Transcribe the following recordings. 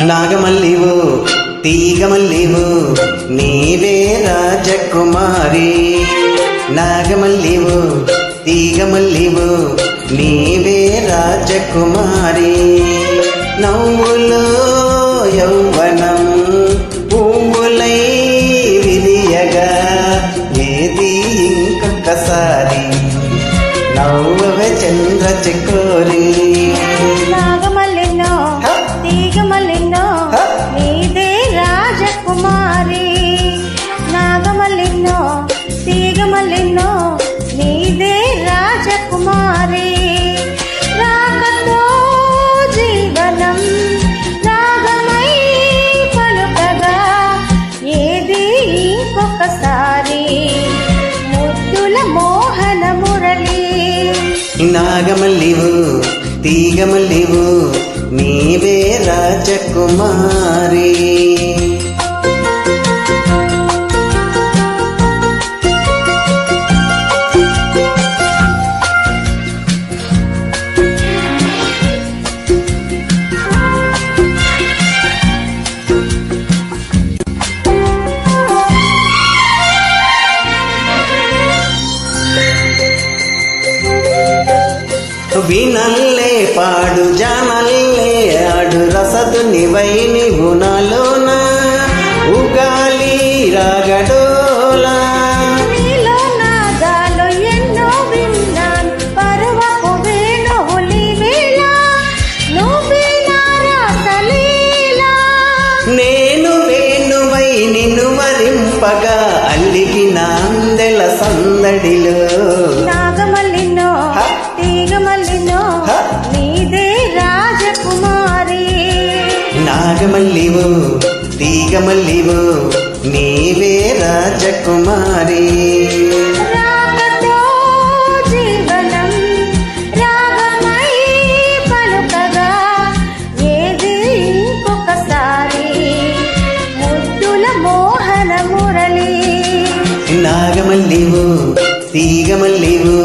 నాగమల్లివు తీగమల్లివు నీవే రాజకుమారి. నాగమల్లివు తీగమల్లివు నీవే రాజకుమారి. నవ్వులో యౌవనం పువ్వులై విరియగా ఏది ఇంకొకసారి నవ్వవే చంద్ర చకోరి. నాగమల్లినో తీగమల్లినో నీదే రాజకుమారి. నాగమల్లినో తీగమల్లినో నీదే రాజకుమారి. రాకతో జీవనం రాగమై పలుకగా ఏది ఇంకొకసారి ముద్దుల మోహన మురళి. నాగమల్లివు తీగమల్లివు నీవే రాజకుమారి. వినల్లే పాడు జానల్లే ఆడు రసదు నివై నీవు నాలోన ఉగాలి రాగడోలా. నీలో నాదాలు ఎన్నో విన్నాను పరువపు వేణువులి వేళ నువ్వే నా రాసలీలా. నేను వేణువై నిన్ను మరింపగా అల్లికి నాందెల సందడిలో. నాగమల్లినో తీగమల్లినో నీదే రాజకుమారి. నాగమల్లివు తీగమల్లివు నీవే రాజకుమారి. రాగతో జీవనం రాగమై పలుకగా ఏది ఇంకొకసారి ముద్దుల మోహన మురళి. నాగమల్లివు తీగమల్లివు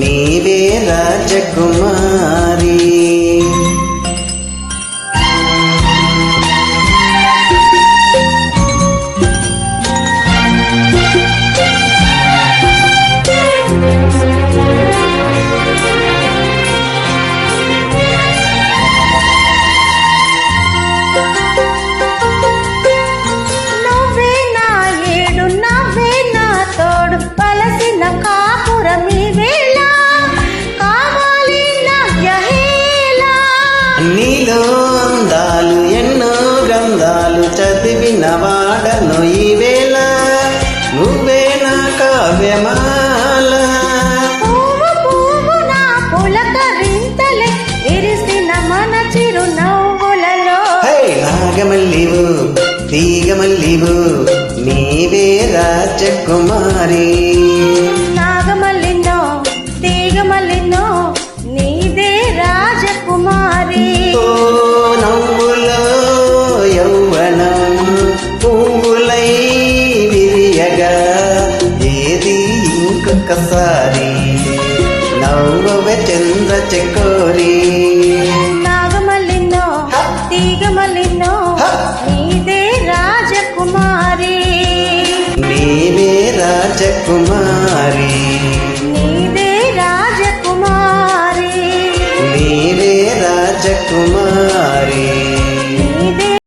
నీవే రాజకుమారి. నువ్వే నా ఏడు నవ్వే నా తోడు పలసిన కాపురమి వేళ కావాలి నవ్యహేళ. నీలో అందాలు ఎన్నో గ్రంథాలు చదివిన వాడను ఈ వేళ నువ్వే నా కావ్యమాల. పువ్వు పువ్వు నా పులకరింతలే విరిసిన మన చిరునవ్వులలో. హే నాగమల్లివు తీగమల్లివు నీవే రాజకుమారి. నాగమల్లినో తీగమల్లినో నీదే రాజకుమారి. ఓ నవ్వులో యౌవనం పువ్వులై విరియగా ఏది ఇంకొకసారి నవ్వవే చంద్ర చకోరి. నాగమల్లినో తీగమల్లినో నీదే రాజకుమారి. నీవే రాజకుమారి. నీదే రాజకుమారి. నీవే రాజకుమారి.